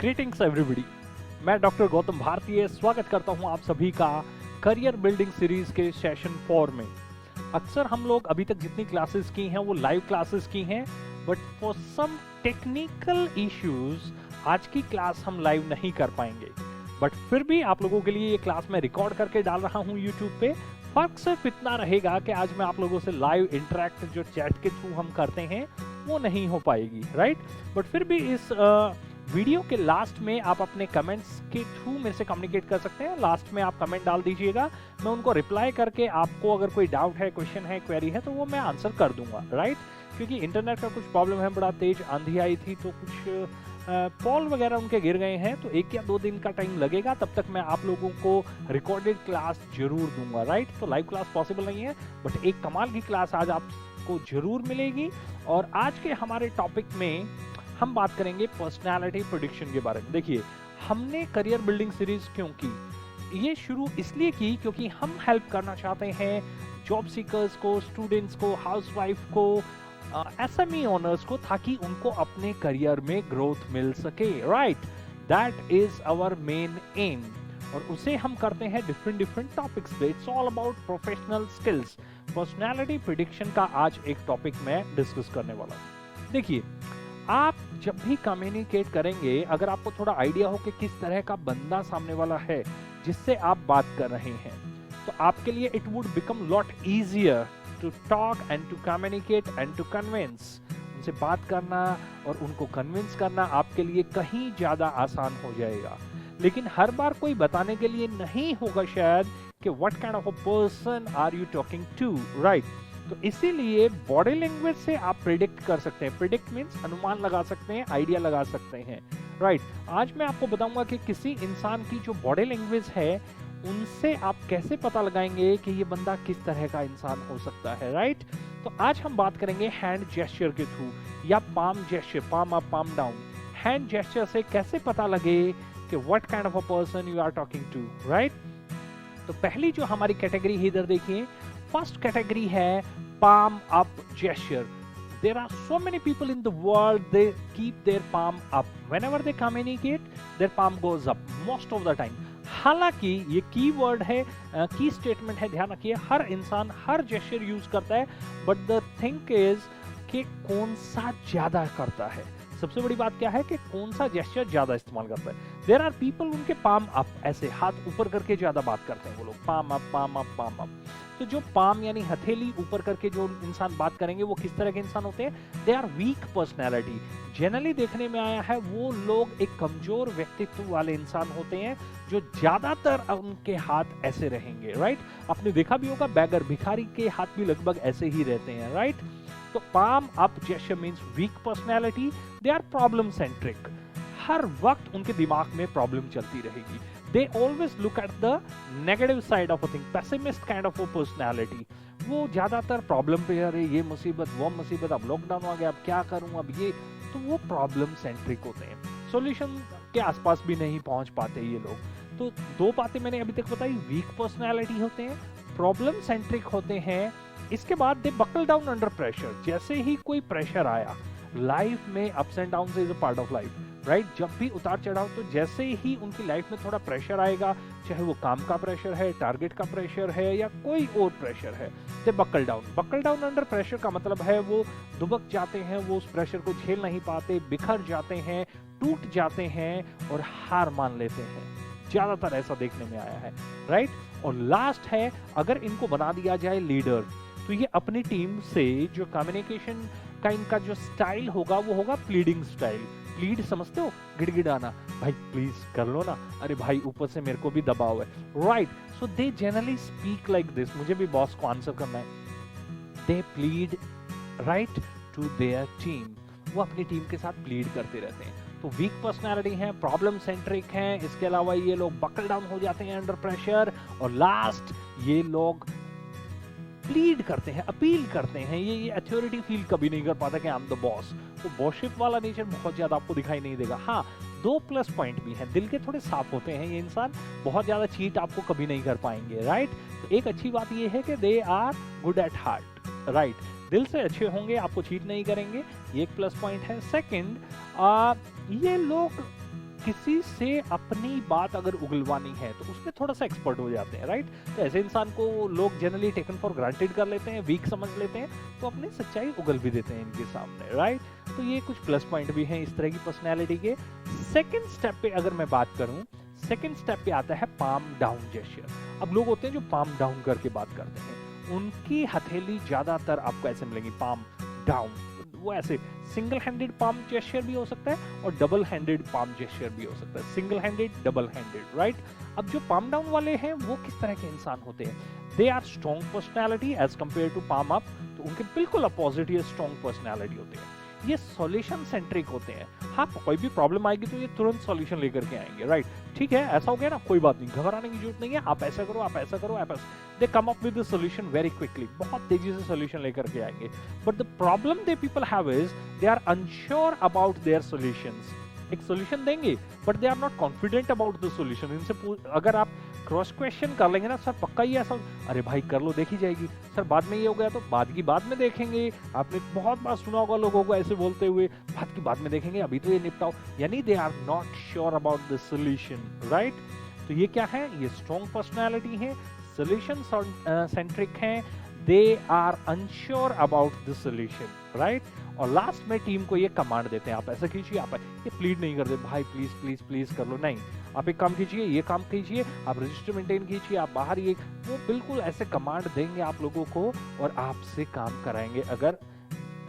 Greetings everybody. मैं doctor Gautam भारतीय स्वागत करता हूं आप सभी का करियर बिल्डिंग सीरीज के सेशन 4 में। अक्सर हम लोग अभी तक जितनी क्लासेस की हैं वो लाइव क्लासेस की हैं, but for some technical issues आज की क्लास हम लाइव नहीं कर पाएंगे। बट फिर भी आप लोगों के लिए ये क्लास मैं रिकॉर्ड करके डाल रहा हूं यूट्यूब पे। फर्क सिर्फ इतना रहेगा कि आज मैं आप लोगों से लाइव इंटरेक्ट जो चैट के थ्रू हम करते हैं वो नहीं हो पाएगी, राइट। बट फिर भी इस वीडियो के लास्ट में आप अपने कमेंट्स के थ्रू मेरे से कम्युनिकेट कर सकते हैं। लास्ट में आप कमेंट डाल दीजिएगा, मैं उनको रिप्लाई करके आपको अगर कोई डाउट है, क्वेश्चन है, क्वेरी है तो वो मैं आंसर कर दूंगा, राइट। क्योंकि इंटरनेट का कुछ प्रॉब्लम है, बड़ा तेज आंधी आई थी तो कुछ पोल वगैरह उनके गिर गए हैं, तो 1 या 2 दिन का टाइम लगेगा। तब तक मैं आप लोगों को रिकॉर्डेड क्लास जरूर दूंगा, राइट। तो लाइव क्लास पॉसिबल नहीं है, बट एक कमाल की क्लास आज आपको जरूर मिलेगी। और आज के हमारे टॉपिक में हम बात करेंगे पर्सनालिटी प्रेडिक्शन के बारे में। देखिए, हमने करियर बिल्डिंग सीरीज क्यों की, ये शुरू इसलिए की क्योंकि हम हेल्प करना चाहते हैं जॉब सीकर्स को, स्टूडेंट्स को, हाउसवाइफ को, एसएमई ओनर्स को, ताकि उनको अपने करियर में ग्रोथ मिल सके, right. That is our main aim, और उसे हम करते हैं डिफरेंट टॉपिक्स पे। It's all about professional skills. Personality prediction का आज एक टॉपिक मैं डिस्कस करने वाला हूं। देखिए, आप जब भी कम्युनिकेट करेंगे, अगर आपको थोड़ा आइडिया हो कि किस तरह का बंदा सामने वाला है जिससे आप बात कर रहे हैं, तो आपके लिए it would become lot easier to talk and to communicate and to convince. उनसे बात करना और उनको कन्विंस करना आपके लिए कहीं ज्यादा आसान हो जाएगा। लेकिन हर बार कोई बताने के लिए नहीं होगा शायद कि what kind of a person are you talking to, right. तो इसीलिए बॉडी लैंग्वेज से आप प्रिडिक्ट कर सकते हैं। प्रिडिक्ट मींस अनुमान लगा सकते हैं, आइडिया लगा सकते हैं, राइट। आज मैं आपको बताऊंगा कि किसी इंसान की जो बॉडी लैंग्वेज है उनसे आप कैसे पता लगाएंगे कि ये बंदा किस तरह का इंसान हो सकता है, राइट। तो आज हम बात करेंगे हैंड जेस्चर के थ्रू या palm gesture, palm up palm down. Hand gesture से कैसे पता लगे कि what kind of a person you are talking to, right. तो पहली जो हमारी कैटेगरी है, इधर देखिए, फर्स्ट कैटेगरी है palm up gesture. There are so many people in the world, they keep their palm up. Whenever they communicate, their palm goes up most of the time. हालांकि ये की वर्ड है, की statement है, ध्यान रखिए, हर इंसान हर जेस्चर यूज करता है, बट द थिंग इज कि कौन सा ज्यादा करता है। सबसे बड़ी बात क्या है कि कौन सा जेस्चर ज्यादा इस्तेमाल करता है। देयर आर पीपल, उनके पाम अप, ऐसे हाथ ऊपर करके ज्यादा बात करते हैं वो लोग, palm up palm up palm up. तो जो पाम यानी हथेली ऊपर करके जो इंसान बात करेंगे वो किस तरह के इंसान होते हैं, they are weak personality. Generally देखने में आया है वो लोग एक कमजोर व्यक्तित्व वाले इंसान होते हैं, जो ज्यादातर उनके हाथ ऐसे रहेंगे, राइट। आपने देखा भी होगा बैगर, भिखारी के हाथ भी लगभग ऐसे ही रहते हैं, राइट। तो palm up gesture means weak personality. They are problem centric, हर वक्त उनके दिमाग में प्रॉब्लम चलती रहेगी। They always look at the negative side of a thing, pessimist kind of a personality. वो ज्यादातर प्रॉब्लम पे, अरे ये मुसीबत, वो मुसीबत, अब लॉकडाउन आ गया, अब क्या करूं, अब ये, तो वो प्रॉब्लम सेंट्रिक होते हैं, सॉल्यूशन के आसपास भी नहीं पहुंच पाते ये लोग। तो 2 बातें मैंने अभी तक बताई, वीक पर्सनैलिटी होते हैं, प्रॉब्लम सेंट्रिक होते हैं। इसके बाद दे बकल डाउन अंडर प्रेशर। जैसे ही कोई प्रेशर आया, लाइफ में ups and downs is a part of life, right. जब भी उतार चढ़ाव, तो जैसे ही उनकी लाइफ में थोड़ा प्रेशर आएगा, चाहे वो काम का प्रेशर है, टारगेट का प्रेशर है, या कोई और प्रेशर है, they buckle down. Buckle down under pressure का मतलब है वो दुबक जाते हैं, वो उस प्रेशर को झेल नहीं पाते, बिखर जाते हैं, टूट जाते हैं और हार मान लेते हैं। ज्यादातर ऐसा देखने में आया है, राइट। और लास्ट है, अगर इनको बना दिया जाए लीडर, तो ये अपनी टीम से जो कम्युनिकेशन का इनका जो स्टाइल होगा वो होगा प्लीडिंग स्टाइल। प्लीड समझते हो, गिड़गिड़ाना, भाई प्लीज कर लो ना, अरे भाई ऊपर से मेरे को भी दबाव है, right. So they generally speak like this, मुझे भी बॉस को आंसर करना है। They plead right to their team, वो अपनी टीम के साथ प्लीड करते रहते हैं। तो वीक पर्सनैलिटी है, प्रॉब्लम सेंट्रिक है, इसके अलावा ये लोग बकल डाउन हो जाते हैं अंडर प्रेशर, और लास्ट ये लोग प्लीड करते हैं, अपील करते हैं। ये अथॉरिटी फील कभी नहीं कर पाता कि आई एम द बॉस। तो बॉसशिप वाला नेचर बहुत ज्यादा आपको दिखाई नहीं देगा। हाँ, 2 प्लस पॉइंट भी हैं, दिल के थोड़े साफ होते हैं ये इंसान, बहुत ज्यादा चीट आपको कभी नहीं कर पाएंगे, राइट। तो एक अच्छी बात ये है कि they are good at heart, right. दिल से अच्छे होंगे, आपको चीट नहीं करेंगे, ये एक प्लस पॉइंट है। सेकंड, ये लोग किसी से अपनी बात अगर उगलवानी है तो उसमें थोड़ा सा एक्सपर्ट हो जाते हैं, राइट। तो ऐसे इंसान को लोग जनरली टेकन फॉर ग्रांटेड कर लेते हैं, वीक समझ लेते हैं, तो अपनी सच्चाई उगल भी देते हैं इनके सामने, राइट। तो ये कुछ प्लस पॉइंट भी हैं इस तरह की पर्सनैलिटी के। सेकेंड स्टेप पे अगर मैं बात करूं, सेकेंड स्टेप पे आता है पाम डाउन जेस्चर। अब लोग होते हैं जो पाम डाउन करके बात करते हैं, उनकी हथेली ज्यादातर आपको ऐसे मिलेंगी, पाम डाउन। वो ऐसे सिंगल हैंडेड पाम जेस्चर भी हो सकता है और डबल हैंडेड पाम जेस्चर भी हो सकता है, single handed, double handed, right. अब जो पाम डाउन वाले हैं वो किस तरह के इंसान होते हैं? They are strong personality as compare to palm up. तो उनके बिल्कुल अपोजिट ये स्ट्रॉन्ग पर्सनैलिटी होते हैं। ये सॉल्यूशन सेंट्रिक होते हैं। हाँ, कोई भी प्रॉब्लम आएगी तो ये तुरंत सॉल्यूशन लेकर के आएंगे, राइट। ठीक है, ऐसा हो गया ना, कोई बात नहीं, घबराने की जरूरत नहीं है, आप ऐसा करो, आप ऐसा करो, आप ऐसा। They come up with the solution very quickly, बहुत तेजी से सॉल्यूशन लेकर के आएंगे। But the problem the people have is they are unsure about their solutions. एक सॉल्यूशन देंगे but they are not confident about the solution. इनसे अगर आप क्रॉस क्वेश्चन कर लेंगे ना, सर पक्का ही ऐसा, अरे भाई कर लो, देखी जाएगी, सर बाद में ये हो गया तो बाद की बाद में देखेंगे। आपने बहुत बार सुना होगा लोगों को ऐसे बोलते हुए, बाद की बाद में देखेंगे, अभी तो ये निपटाओ। यानी they are not sure about the solution, right. तो ये क्या है? ये स्ट्रॉन्ग पर्सनैलिटी है, सॉल्यूशन सेंट्रिक हैं, they are unsure about the solution, right. और लास्ट में टीम को ये कमांड देते हैं, आप ऐसा कीजिए, आप ये प्लीड नहीं करते, भाई प्लीज प्लीज प्लीज कर लो, नहीं, आप एक काम कीजिए, ये काम कीजिए, आप रजिस्टर मेंटेन कीजिए, आप बाहर ये, वो बिल्कुल ऐसे कमांड देंगे आप लोगों को और आपसे काम कराएंगे। अगर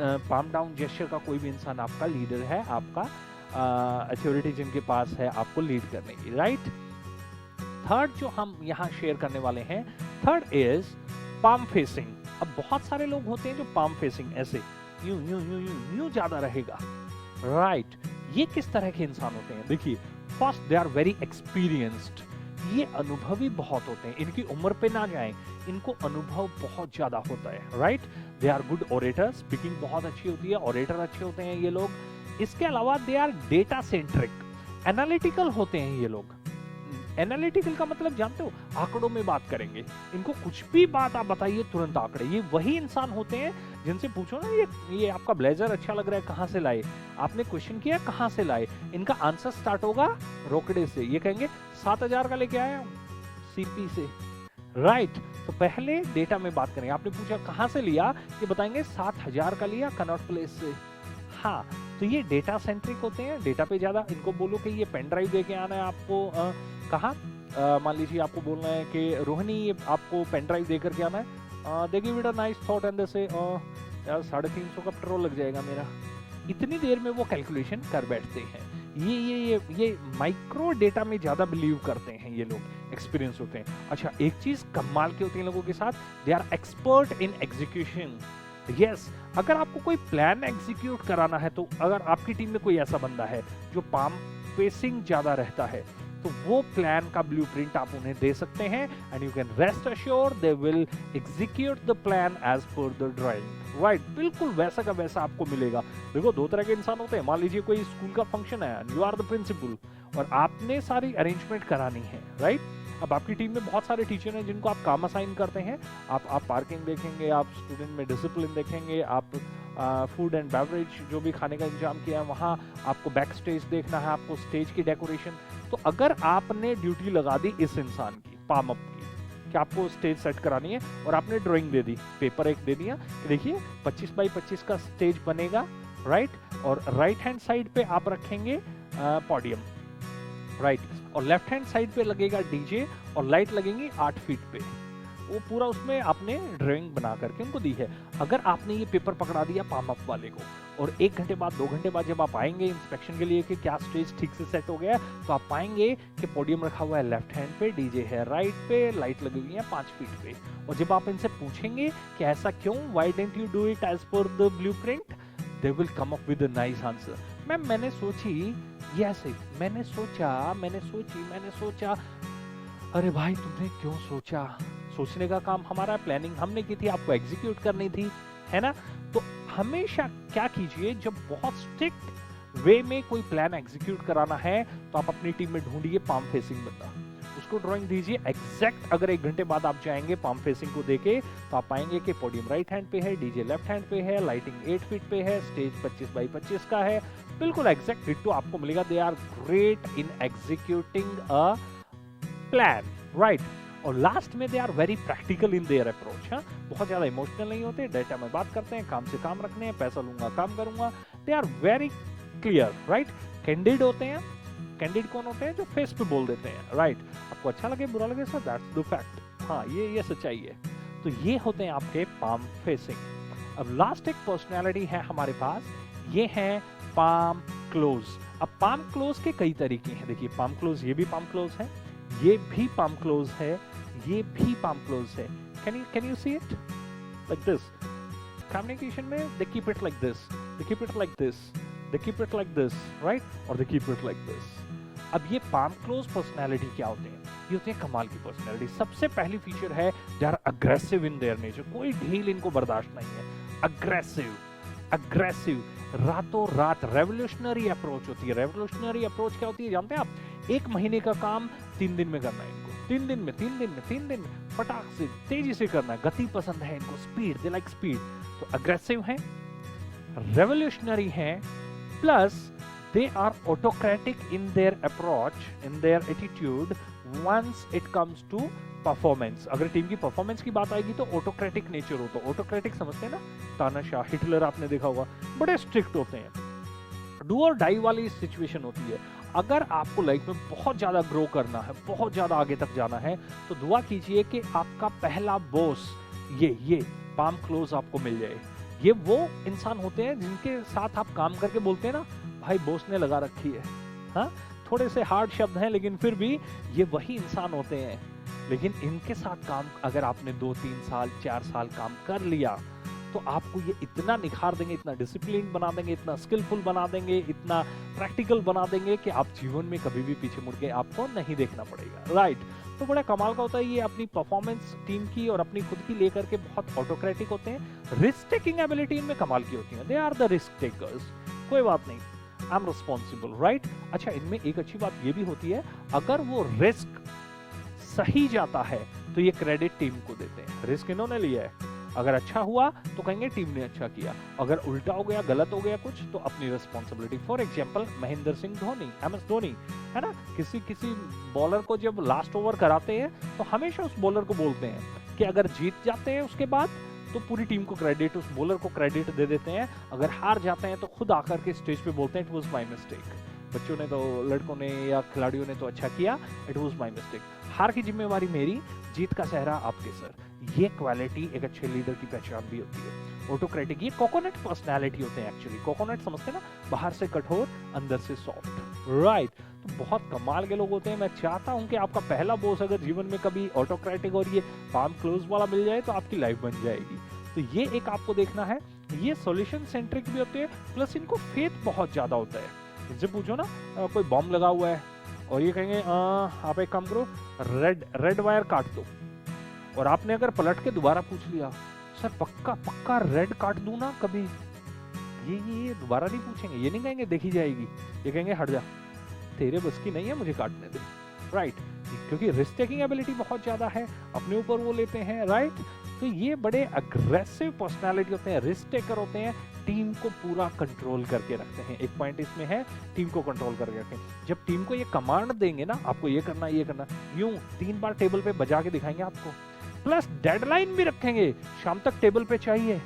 पाम डाउन जेस्चर का कोई भी इंसान आपका लीडर है, आपका अथॉरिटी जिनके पास है आपको लीड करने की, राइट। थर्ड जो हम यहाँ शेयर करने वाले हैं, थर्ड इज पाम फेसिंग। अब बहुत सारे लोग होते हैं जो पाम फेसिंग ऐसे यूं यूं यूं यूं यूं ज्यादा रहेगा, राइट। ये किस तरह के इंसान होते हैं? देखिए, first they are very experienced, ये अनुभवी बहुत होते हैं, इनकी उम्र पे ना जाएं, इनको अनुभव बहुत ज्यादा होता है, right. They are good orators, speaking बहुत अच्छी होती है, ऑरेटर अच्छे होते हैं ये लोग। इसके अलावा they are data centric, analytical होते हैं ये लोग। एनालिटिकल का मतलब जानते हो, आंकड़ों में बात करेंगे, इनको कुछ भी बात आप बताइए तुरंत आंकड़े। ये वही इंसान होते हैं जिनसे पूछो ना, ये आपका ब्लेजर अच्छा लग रहा है, कहाँ से लाए, आपने क्वेश्चन किया कहाँ से लाए, इनका आंसर स्टार्ट होगा रोकड़े से। ये कहेंगे 7,000 का लेके आया हूँ सीपी से, राइट। तो पहले डेटा में बात करेंगे, आपने पूछा कहाँ से लिया, ये बताएंगे 7,000 का लिया कनॉट प्लेस से। हाँ, तो ये डेटा सेंट्रिक होते हैं, डेटा पे ज्यादा। इनको बोलो कि ये पेन ड्राइव देके आना है आपको, कहाँ, मान लीजिए आपको बोलना है कि रोहिणी आपको पेन ड्राइव दे करके आना है, they give it a nice thought and से यार 350 का पेट्रोल लग जाएगा मेरा। इतनी देर में वो कैलकुलेशन कर बैठते हैं। ये माइक्रो डेटा में ज्यादा बिलीव करते हैं ये लोग, एक्सपीरियंस होते हैं। अच्छा, एक चीज कमाल की होती है लोगों के साथ, they are expert in execution. Yes, अगर आपको कोई प्लान एग्जीक्यूट कराना है, तो अगर आपकी टीम में कोई ऐसा बंदा है जो पाम फेसिंग ज्यादा रहता है, तो वो प्लान का ब्लूप्रिंट आप उन्हें दे सकते हैं and you can rest assured they will execute the plan as per the drawing, right. बिल्कुल वैसा का वैसा आपको मिलेगा। देखो, दो तरह के इंसान होते हैं। मान लीजिए कोई स्कूल का फंक्शन है, यू आर द प्रिंसिपल और आपने सारी अरेंजमेंट करानी है, राइट। अब आपकी टीम में बहुत सारे टीचर हैं जिनको आप काम असाइन करते हैं। आप पार्किंग देखेंगे, आप स्टूडेंट में डिसिप्लिन देखेंगे, आप फूड एंड बेवरेज जो भी खाने का इंतजाम किया है वहाँ आपको बैक स्टेज देखना है, आपको स्टेज की डेकोरेशन। तो अगर आपने ड्यूटी लगा दी इस इंसान की, पाम अप की, कि आपको स्टेज सेट करानी है और आपने ड्राइंग दे दी, पेपर एक दे दिया, देखिए 25 बाई 25 का स्टेज बनेगा, राइट। और राइट हैंड साइड पे आप रखेंगे पोडियम, राइट। और लेफ्ट हैंड साइड पे लगेगा डीजे और लाइट लगेंगी 8 फीट पे। वो पूरा उसमें आपने ड्राइंग बना करके उनको दी है। अगर आपने ये पेपर पकड़ा दिया पाम अप वाले को और 1 घंटे बाद 2 घंटे बाद जब आप आएंगे इंस्पेक्शन के लिए कि क्या स्टेज ठीक से सेट हो गया, तो आप पाएंगे कि पोडियम रखा हुआ है लेफ्ट हैंड पे, डीजे है राइट पे, लाइट लगी हुई है 5 फीट पे। और जब आप इनसे पूछेंगे कि ऐसा क्यों, why didn't you do it as per the blueprint, they will come up with a nice answer. Ma'am मैंने सोची, यस मैंने सोचा। अरे भाई तुमने क्यों सोचा? सोचने का काम हमारा, प्लानिंग हमने की थी, आपको एग्जीक्यूट करनी थी, है ना। तो हमेशा क्या कीजिए, जब बहुत स्ट्रिक्ट वे में कोई प्लान एग्जीक्यूट कराना है तो आप अपनी टीम में ढूंढिए पाम फेसिंग बंदा, उसको ड्राइंग दीजिए एग्जैक्ट। अगर 1 घंटे बाद आप जाएंगे पाम फेसिंग को देके तो आप पाएंगे कि पोडियम राइट हैंड पे है, डीजे लेफ्ट हैंड पे है, लाइटिंग 8 फीट पे है, स्टेज 25 बाई 25 का है, बिल्कुल एग्जैक्ट डिट्टो आपको मिलेगा। They are great in executing a plan, right. और लास्ट में they are very practical in their approach. हाँ, बहुत ज्यादा इमोशनल नहीं होते, डेटा में बात करते हैं, काम से काम रखने हैं, पैसा लूंगा काम करूंगा। They are very clear, right. Candid होते हैं। कैंडिड कौन होते हैं? जो फेस पे बोल देते हैं, राइट। आपको अच्छा लगे बुरा लगे सर, दैट्स द फैक्ट। हाँ, ये सच्चाई है। तो ये होते हैं आपके पाम फेसिंग। अब लास्ट एक पर्सनैलिटी है हमारे पास, ये है पाम क्लोज। अब पाम क्लोज के कई तरीके हैं। देखिए पाम क्लोज, ये भी पाम क्लोज है, ये भी पाम क्लोज है, ये भी पाम क्लोज है। Can you see it like this? Communication में they keep it like this, they keep it like this, they keep it like this, right, और they keep it like this. अब ये palm close personality क्या होते हैं? ये होते हैं कमाल की पर्सनैलिटी। सबसे पहली फीचर है they are aggressive in their nature. कोई ढील इनको बर्दाश्त नहीं है। अग्रेसिव, अग्रेसिव, रातों रात रेवोल्यूशनरी अप्रोच होती है। रेवोल्यूशनरी अप्रोच क्या होती है जानते हैं आप? 1 महीने का काम 3 दिन में करना है इनको, 3 दिन में, 3 दिन में, 3 दिन में फटाक से तेजी से करना है। गति पसंद है इनको, स्पीड, दे लाइक स्पीड। तो अग्रेसिव है, रेवोल्यूशनरी है, plus they are autocratic in their approach, in their attitude once it comes to performance। अगर टीम की परफॉर्मेंस की बात आएगी तो ऑटोक्रेटिक नेचर हो। तो ऑटोक्रेटिक समझते हैं ना, तानाशाह, हिटलर आपने देखा होगा, बड़े स्ट्रिक्ट होते हैं। डू और डाई वाली सिचुएशन होती है। अगर आपको लाइफ में बहुत ज्यादा ग्रो करना है, बहुत ज्यादा आगे तक जाना है, तो दुआ कीजिए कि आपका पहला बॉस ये पाम क्लोज आपको मिल जाए। ये वो इंसान होते हैं जिनके साथ आप काम करके बोलते हैं ना, भाई बॉस ने लगा रखी है। हाँ, थोड़े से हार्ड शब्द हैं लेकिन फिर भी ये वही इंसान होते हैं। लेकिन इनके साथ काम अगर आपने 2, 3 साल, 4 साल काम कर लिया तो आपको ये इतना निखार देंगे, इतना डिसिप्लिन बना देंगे, इतना स्किलफुल बना देंगे, इतना प्रैक्टिकल बना देंगे कि आप जीवन में कभी भी पीछे मुड़ के आपको नहीं देखना पड़ेगा, राइट। तो बड़ा कमाल का होता है ये। अपनी परफॉर्मेंस टीम की और अपनी खुद की लेकर के बहुत ऑटोक्रेटिक होते हैं। रिस्क टेकिंग एबिलिटी इनमें कमाल की होती है। They are the risk takers. कोई बात नहीं, आई एम रिस्पॉन्सिबल, राइट। अच्छा, इनमें एक अच्छी बात ये भी होती है, अगर वो रिस्क सही जाता है तो ये क्रेडिट टीम को देते हैं। रिस्क इन्होंने लिया है, अगर अच्छा हुआ तो कहेंगे टीम ने अच्छा किया, अगर उल्टा हो गया, गलत हो गया कुछ, तो अपनी responsibility. For example Mahendra Singh Dhoni, MS Dhoni, है ना, किसी बॉलर को जब लास्ट ओवर कराते हैं तो हमेशा उस बॉलर को बोलते हैं कि अगर जीत जाते हैं उसके बाद तो पूरी टीम को क्रेडिट, उस बॉलर को क्रेडिट दे देते हैं। अगर हार जाते हैं तो खुद आकर के स्टेज पे बोलते हैं इट वाज माय मिस्टेक। बच्चों ने तो, लड़कों ने या खिलाड़ियों ने तो अच्छा किया, इट वाज माय मिस्टेक। हार की जिम्मेवारी मेरी, जीत का सेहरा आपके सर। ये क्वालिटी एक अच्छे लीडर की पहचान भी होती है। ऑटोक्रेटिक, ये कोकोनट पर्सनालिटी होते हैं एक्चुअली। कोकोनट समझते हैं ना, बाहर से कठोर अंदर से सॉफ्ट, राइट। तो बहुत कमाल के लोग होते हैं। मैं चाहता हूं कि आपका पहला बॉस अगर जीवन में कभी ऑटोक्रेटिक और ये पाम क्लोज वाला मिल जाए तो आपकी लाइफ बन जाएगी। तो ये एक आपको देखना है। ये सॉल्यूशन सेंट्रिक भी होते हैं, प्लस इनको फेथ बहुत ज्यादा होता है। इनसे पूछो ना, कोई बॉम्ब लगा हुआ है और ये कहेंगे आप एक काम करो, रेड वायर काट दो, और आपने अगर पलट के दोबारा पूछ लिया, सर पक्का रेड काट दूं ना कभी, ये दोबारा नहीं पूछेंगे, ये नहीं कहेंगे देखी जाएगी, ये कहेंगे हट जा, तेरे बस की नहीं है, मुझे काटने दे, राइट। क्योंकि रिस्क टेकिंग एबिलिटी बहुत ज्यादा है, अपने ऊपर वो लेते हैं, राइट। तो ये बड़े अग्रेसिव पर्सनालिटी होते हैं, रिस्क टेकर होते हैं, टीम को पूरा कंट्रोल करके रखते हैं। एक पॉइंट इसमें है, टीम को कंट्रोल करके रखें। जब टीम को ये कमांड देंगे ना, आपको ये करना, यूं 3 बार टेबल पे बजा के दिखाएंगे आपको, प्लस डेडलाइन भी रखेंगे, शाम तक टेबल पे चाहिए,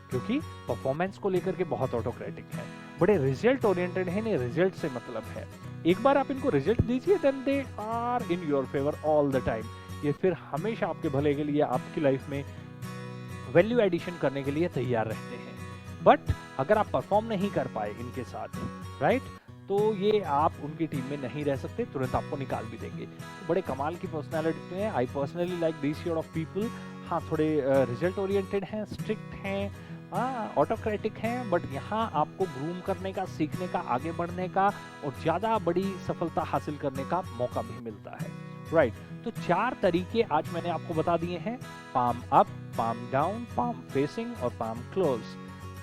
क्योंकि परफॉर्मेंस को लेकर के बहुत ऑटोक्रेटिक है, बड़े रिजल्ट ओरिएंटेड है, इन्हें रिजल्ट से मतलब है। एक बार आप इनको रिजल्ट दीजिए, then they are in your favour all the time. ये फिर हमेशा आपके भले के लिए, आपकी लाइफ में वैल्यू एडिशन करने के लिए तैयार रहते हैं। बट अगर आप परफॉर्म नहीं कर पाए इनके साथ, राइट, तो ये आप उनकी टीम में नहीं रह सकते, तुरंत आपको निकाल भी देंगे। तो बड़े कमाल की पर्सनालिटी है। I personally like this sort of people. हाँ, थोड़े रिजल्ट ओरिएंटेड हैं, स्ट्रिक्ट हैं, ऑटोक्रेटिक हैं, बट यहाँ आपको ग्रूम करने का, सीखने का, आगे बढ़ने का और ज्यादा बड़ी सफलता हासिल करने का मौका भी मिलता है, राइट। तो 4 तरीके आज मैंने आपको बता दिए हैं, palm up, palm down, palm facing और पाम क्लोज।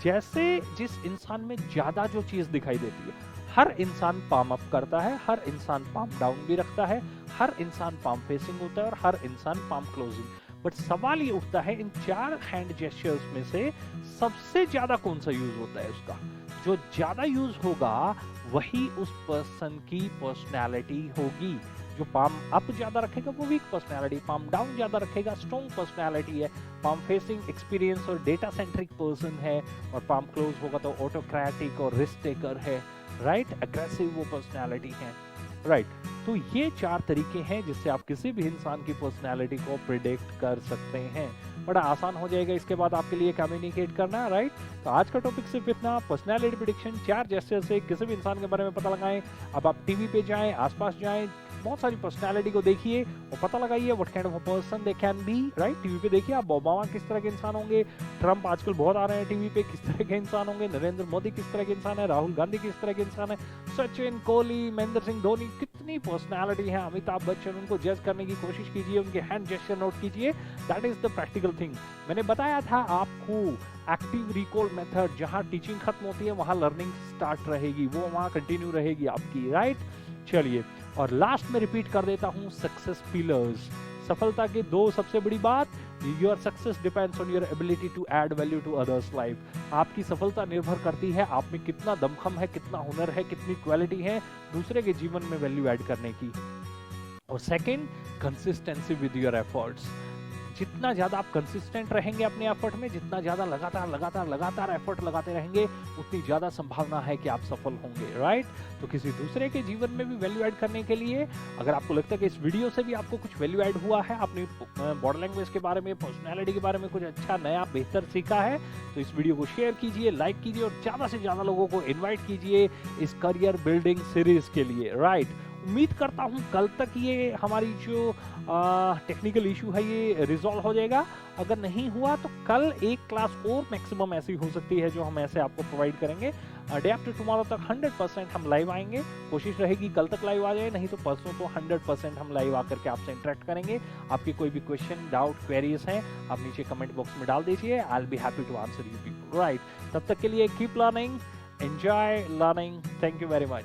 जैसे जिस इंसान में ज्यादा जो चीज दिखाई देती है, हर इंसान पाम अप करता है, हर इंसान पाम डाउन भी रखता है, हर इंसान पाम फेसिंग होता है और हर इंसान पाम क्लोजिंग। बट सवाल ये उठता है इन 4 हैंड जेस्चर्स में से सबसे ज्यादा कौन सा यूज होता है उसका? जो ज्यादा यूज होगा वही उस पर्सन की पर्सनैलिटी होगी। जो पाम अप ज्यादा रखेगा वो वीक पर्सनैलिटी, पाम डाउन ज्यादा रखेगा स्ट्रॉन्ग पर्सनैलिटी है, पाम फेसिंग एक्सपीरियंस और डेटा सेंट्रिक पर्सन है, और पाम क्लोज होगा तो ऑटोक्रेटिक और रिस्क टेकर है, राइट, अग्रेसिव वो पर्सनैलिटी है, राइट। तो ये 4 तरीके हैं जिससे आप किसी भी इंसान की पर्सनैलिटी को प्रिडिक्ट कर सकते हैं। बड़ा आसान हो जाएगा इसके बाद आपके लिए कम्युनिकेट करना, राइट। तो आज का टॉपिक सिर्फ इतना, पर्सनैलिटी प्रिडिक्शन 4 जेस्चर से किसी भी इंसान के बारे में पता लगाएं। अब आप टीवी पे जाएं, आसपास जाएं, बहुत सारी पर्सनैलिटी को देखिए और पता लगाइए what kind of a person they can be, right. TV पे देखिए आप ओबामा किस तरह के इंसान होंगे, ट्रंप आजकल बहुत आ रहे हैं टीवी पे, किस तरह के इंसान होंगे, नरेंद्र मोदी किस तरह के इंसान है, राहुल गांधी किस तरह के इंसान है, सचिन, कोहली, महेंद्र सिंह धोनी, कितनी पर्सनैलिटी है, अमिताभ बच्चन, उनको जज करने की कोशिश कीजिए, उनके हैंड जेस्चर नोट कीजिए। That is the practical thing. मैंने बताया था आपको एक्टिव रिकॉल मेथड, जहां टीचिंग खत्म होती है वहां लर्निंग स्टार्ट रहेगी, वो वहां कंटिन्यू रहेगी आपकी, राइट। चलिए, और लास्ट में रिपीट कर देता हूं सक्सेस पिलर्स। सफलता के 2 सबसे बड़ी बात, your success depends on your ability to add value to others life. आपकी सफलता निर्भर करती है आप में कितना दमखम है, कितना हुनर है, कितनी क्वालिटी है दूसरे के जीवन में वैल्यू ऐड करने की। और second, consistency with your efforts. जितना ज्यादा आप कंसिस्टेंट रहेंगे अपने एफर्ट में, जितना ज्यादा लगातार एफर्ट लगाते रहेंगे, उतनी ज्यादा संभावना है कि आप सफल होंगे, राइट। तो किसी दूसरे के जीवन में भी वैल्यू ऐड करने के लिए, अगर आपको लगता है कि इस वीडियो से भी आपको कुछ वैल्यू ऐड हुआ है, अपनी बॉडी लैंग्वेज के बारे में, पर्सनैलिटी के बारे में कुछ अच्छा नया बेहतर सीखा है, तो इस वीडियो को शेयर कीजिए, लाइक कीजिए और ज्यादा से ज्यादा लोगों को इन्वाइट कीजिए इस करियर बिल्डिंग सीरीज के लिए, राइट। उम्मीद करता हूं कल तक ये हमारी जो टेक्निकल इशू है ये रिजॉल्व हो जाएगा। अगर नहीं हुआ तो कल एक क्लास और मैक्सिमम ऐसी हो सकती है जो हम ऐसे आपको प्रोवाइड करेंगे। डे आफ्टर टुमारो तक 100% हम लाइव आएंगे, कोशिश रहेगी कल तक लाइव आ जाए, नहीं तो परसों तो 100% हम लाइव आकर के आपसे इंटरेक्ट करेंगे। आपकी कोई भी क्वेश्चन, डाउट, क्वेरीज हैं आप नीचे कमेंट बॉक्स में डाल दीजिए, I will be happy to answer you people, right. तब तक के लिए keep learning, enjoy learning, thank you very much.